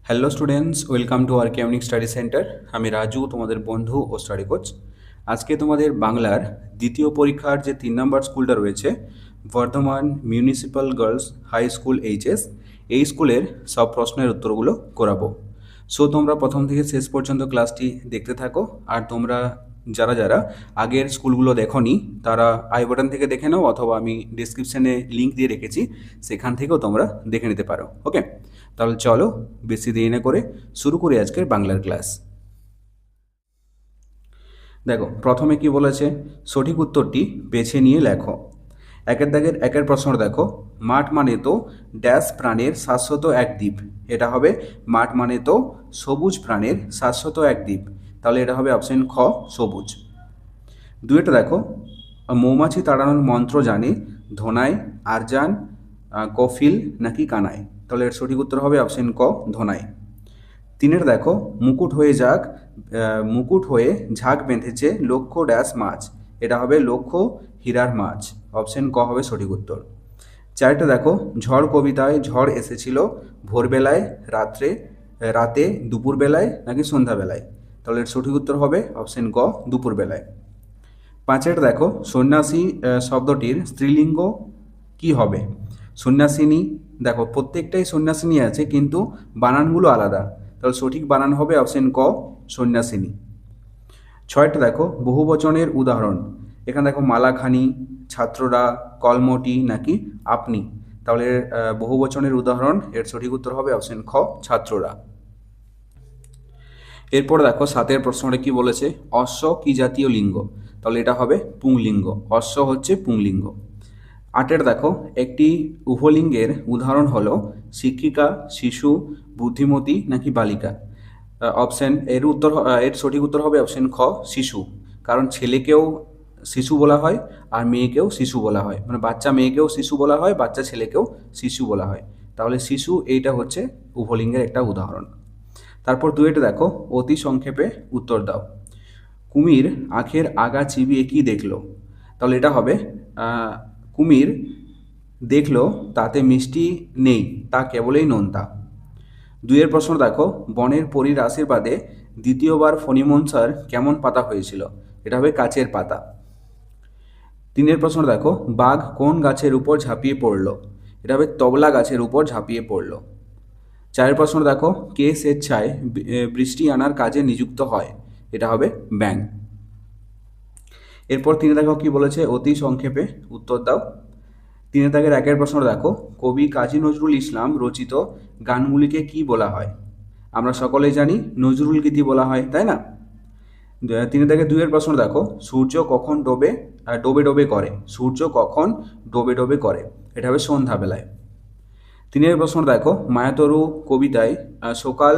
Hello students, welcome to R chemic study centre. আমি রাজু, তোমাদের বন্ধু ও স্টাডি কোচ। আজকে তোমাদের বাংলার দ্বিতীয় পরীক্ষার যে 3 নম্বর স্কুলটা রয়েছে, Bardhaman municipal girls high school HS, এই স্কুলের সব প্রশ্নের উত্তরগুলো করাবো। সো তোমরা প্রথম থেকে শেষ পর্যন্ত ক্লাসটি দেখতে থাকো। আর তোমরা যারা যারা আগের স্কুলগুলো দেখোনি তারা আই বাটন থেকে দেখে নাও, অথবা আমি ডিসক্রিপশানে লিঙ্ক দিয়ে রেখেছি, সেখান থেকেও তোমরা দেখে নিতে পারো। ওকে, তাহলে চলো বেশি দেরি না করে শুরু করি আজকের বাংলার ক্লাস। দেখো প্রথমে কি বলেছে, সঠিক উত্তরটি বেছে নিয়ে লেখো। একের দাগের একের প্রশ্ন দেখো, মাঠ মানে তো ড্যাশ প্রাণের শাশ্বত এক দ্বীপ। এটা হবে মাঠ মানে তো সবুজ প্রাণের শাশ্বত এক দ্বীপ, তাহলে এটা হবে অপশন খ, সবুজ। দুইটা দেখো, মৌমাছি তাড়ানোর মন্ত্র জানে ধনায়, আরজান, কফিল নাকি কানায়, তাহলে এর সঠিক উত্তর হবে অপশন ক, ধনায়। তিনের দেখো, মুকুট হয়ে ঝাঁক বেঁধেছে লক্ষ ড্যাশ মাছ। এটা হবে লক্ষ হীরার মাছ, অপশন ক হবে সঠিক উত্তর। চারটা দেখো, ঝড় কবিতায় ঝড় এসেছিল ভোরবেলায়, রাতে, দুপুরবেলায় নাকি সন্ধ্যাবেলায়, তাহলে এর সঠিক উত্তর হবে অপশন গ, দুপুরবেলায়। পাঁচের দেখো, সন্ন্যাসী শব্দটির স্ত্রীলিঙ্গ কি হবে? সন্ন্যাসিনী, দেখো প্রত্যেকটাই সন্ন্যাসিনী আছে কিন্তু বানানগুলো আলাদা, তাহলে সঠিক বানান হবে অপশন ক, সন্ন্যাসিনী। ছয়টা দেখো, বহুবচনের উদাহরণ। এখানে দেখো মালাখানি, ছাত্ররা, কলমটি নাকি আপনি, তাহলে বহুবচনের উদাহরণ, এর সঠিক উত্তর হবে অপশন খ, ছাত্ররা। এরপর দেখো সাতের প্রশ্নটা কি বলেছে, অশ্ব কি জাতীয় লিঙ্গ? তাহলে এটা হবে পুংলিঙ্গ, অশ্ব হচ্ছে পুংলিঙ্গ। আটের দেখো, একটি উভলিঙ্গের উদাহরণ হলো শিক্ষিকা, শিশু, বুদ্ধিমতী নাকি বালিকা। এর সঠিক উত্তর হবে অপশন খ, শিশু। কারণ ছেলেকেও শিশু বলা হয় আর মেয়েকেও শিশু বলা হয়, মানে বাচ্চা মেয়েকেও শিশু বলা হয়, বাচ্চা ছেলেকেও শিশু বলা হয়, তাহলে শিশু এইটা হচ্ছে উভলিঙ্গের একটা উদাহরণ। তারপর দুয়েটা দেখো, অতি সংক্ষেপে উত্তর দাও। কুমির আখের আগা চিবিয়ে কি দেখলো? তাহলে এটা হবে কুমির দেখলো তাতে মিষ্টি নেই, তা কেবলই নোনতা। দুইয়ের প্রশ্ন দেখো, বনের পরীর আশীর্বাদে দ্বিতীয়বার ফণিমনসার কেমন পাতা হয়েছিল? এটা হবে কাচের পাতা। তিনের প্রশ্ন দেখো, বাঘ কোন গাছের উপর ঝাঁপিয়ে পড়ল? এটা হবে তবলা গাছের উপর ঝাঁপিয়ে পড়ল। চারের প্রশ্ন দেখো, কে স্বেচ্ছায় বৃষ্টি আনার কাজে নিযুক্ত হয়? এটা হবে ব্যাঙ। এরপর তিনে দেখো কি বলেছে, অতি সংক্ষেপে উত্তর দাও। তিনে দাগের একের প্রশ্ন দেখো, কবি কাজী নজরুল ইসলাম রচিত গানগুলিকে কি বলা হয়? আমরা সকলেই জানি নজরুল গীতি বলা হয়, তাই না? তিনে দাগের দুইয়ের প্রশ্ন দেখো, সূর্য কখন ডোবে ডোবে করে? সূর্য কখন ডোবে ডোবে করে? এটা হবে সন্ধ্যাবেলায়। তিনের প্রশ্ন দেখো, মায়াতরু কবিতায় সকাল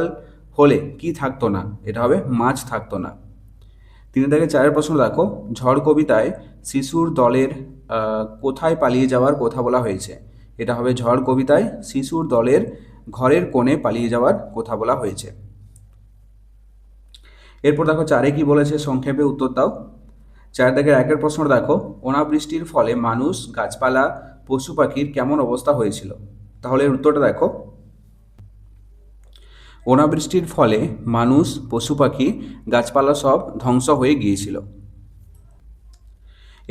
হলে কি থাকতো না? এটা হবে মাছ থাকতো না। তিনে থেকে চারের প্রশ্ন দেখো, ঝড় কবিতায় শিশুর দলের কোথায় পালিয়ে যাওয়ার কথা বলা হয়েছে? এটা হবে ঝড় কবিতায় শিশুর দলের ঘরের কোণে পালিয়ে যাওয়ার কথা বলা হয়েছে। এরপর দেখো চারে কি বলেছে, সংক্ষেপে উত্তর দাও। চার দাগের একের প্রশ্ন দেখো, অনাবৃষ্টির ফলে মানুষ, গাছপালা, পশু পাখির কেমন অবস্থা হয়েছিল? তাহলে এর উত্তরটা দেখো, অনাবৃষ্টির ফলে মানুষ, পশু পাখি, গাছপালা সব ধ্বংস হয়ে গিয়েছিল।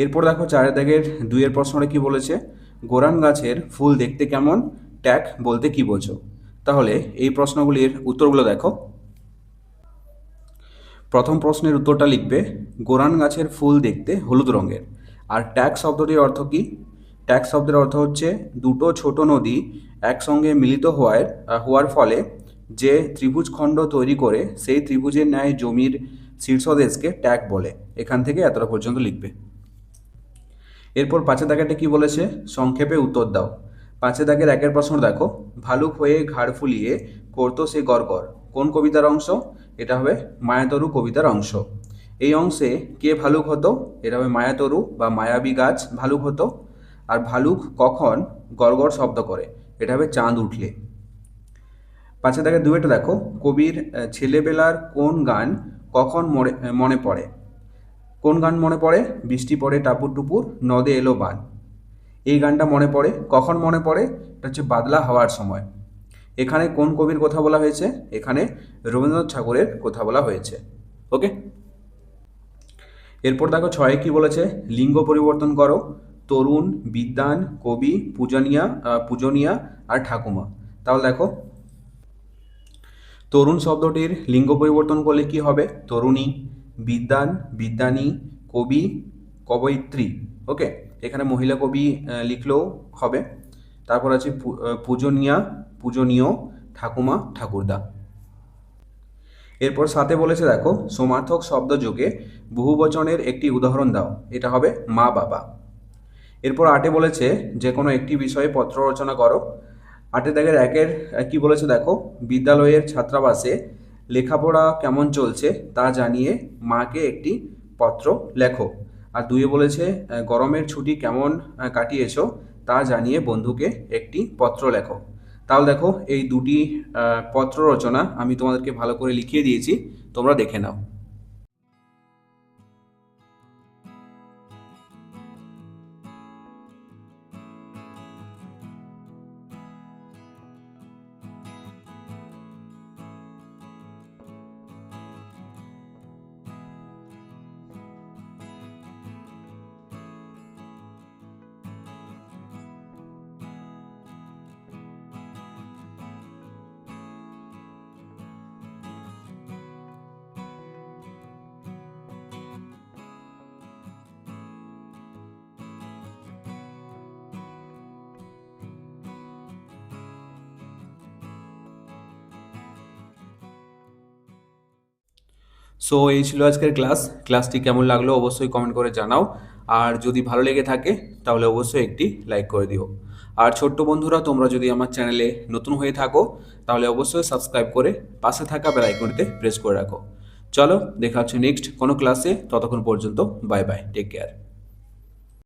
এরপর দেখো চারের দাগের দুইয়ের প্রশ্নটা কি বলেছে, গোরান গাছের ফুল দেখতে কেমন? ট্যাক বলতে কি বোঝো? তাহলে এই প্রশ্নগুলির উত্তরগুলো দেখো। প্রথম প্রশ্নের উত্তরটা লিখবে, গোরান গাছের ফুল দেখতে হলুদ রঙের। আর ট্যাক শব্দটির অর্থ কি? ট্যাক শব্দের অর্থ হচ্ছে দুটো ছোট নদী একসঙ্গে মিলিত হওয়ার ফলে যে ত্রিভুজ খণ্ড তৈরি করে, সেই ত্রিভুজের ন্যায় জমির শীর্ষদেশকে ট্যাক বলে। এখান থেকে এতটা পর্যন্ত লিখবে। এরপর পাঁচের দাগেরটা কি বলেছে, সংক্ষেপে উত্তর দাও। পাঁচের দাগের একের প্রশ্ন দেখো, ভালুক হয়ে ঘাড় ফুলিয়ে করতো সে গড়গড়, কোন কবিতার অংশ? এটা হবে মায়াতরু কবিতার অংশ। এই অংশে কে ভালুক হতো? এটা হবে মায়াতরু বা মায়াবী গাছ ভালুক হতো। আর ভালুক কখন গড়গড় শব্দ করে? এটা হবে চাঁদ উঠলে। পাঁচের দাগের দুইটা দেখো, কবির ছেলেবেলার কোন গান কখন মনে পড়ে? কোন গান মনে পড়ে? বৃষ্টি পড়ে টাপুর টুপুর, নদে এলো বান। এই গানটা মনে পড়ে কখন? মনে পড়ে এটা হচ্ছে বাদলা হওয়ার সময়। এখানে কোন কবির কথা বলা হয়েছে? এখানে রবীন্দ্রনাথ ঠাকুরের কথা বলা হয়েছে। ওকে, এরপর দেখো 6 কি বলেছে, লিঙ্গ পরিবর্তন করো। তরুণ, বিদ্বান, কবি, পূজনীয়া আর ঠাকুমা। তাহলে দেখো তরুণ শব্দটির লিঙ্গ পরিবর্তন করলে কি হবে? তরুণী, বিদ্বান, বিদ্বানী, কবি, কবয়িত্রী। ওকে, এখানে মহিলা কবি লিখলেও হবে। তারপর আছে পূজনীয়, ঠাকুমা, ঠাকুরদা। এরপর 7 বলেছে দেখো, সমার্থক শব্দ যোগে বহুবচনের একটি উদাহরণ দাও। এটা হবে মা বাবা। এরপর 8 বলেছে যে কোনো একটি বিষয়ে পত্র রচনা করো। 8 দাগের 1 কি বলেছে দেখো, বিদ্যালয়ের ছাত্রাবাসে লেখাপড়া কেমন চলছে তা জানিয়ে মাকে একটি পত্র লেখো। আর 2 বলেছে গরমের ছুটি কেমন কাটিয়েছো তা জানিয়ে বন্ধুকে একটি পত্র লেখো। তাহলে দেখো এই দুটি পত্র রচনা আমি তোমাদেরকে ভালো করে লিখিয়ে দিয়েছি, তোমরা দেখে নাও। সো এই ছিল আজকের ক্লাসটি কেমন লাগলো অবশ্যই কমেন্ট করে জানাও। আর যদি ভালো লেগে থাকে তাহলে অবশ্যই একটি লাইক করে দিও। আর ছোট্ট বন্ধুরা, তোমরা যদি আমার চ্যানেলে নতুন হয়ে থাকো তাহলে অবশ্যই সাবস্ক্রাইব করে পাশে থাকা বেল আইকনটিতে প্রেস করে রাখো। চলো, দেখা হচ্ছে নেক্সট কোনো ক্লাসে। ততক্ষণ পর্যন্ত বাই বাই, টেক কেয়ার।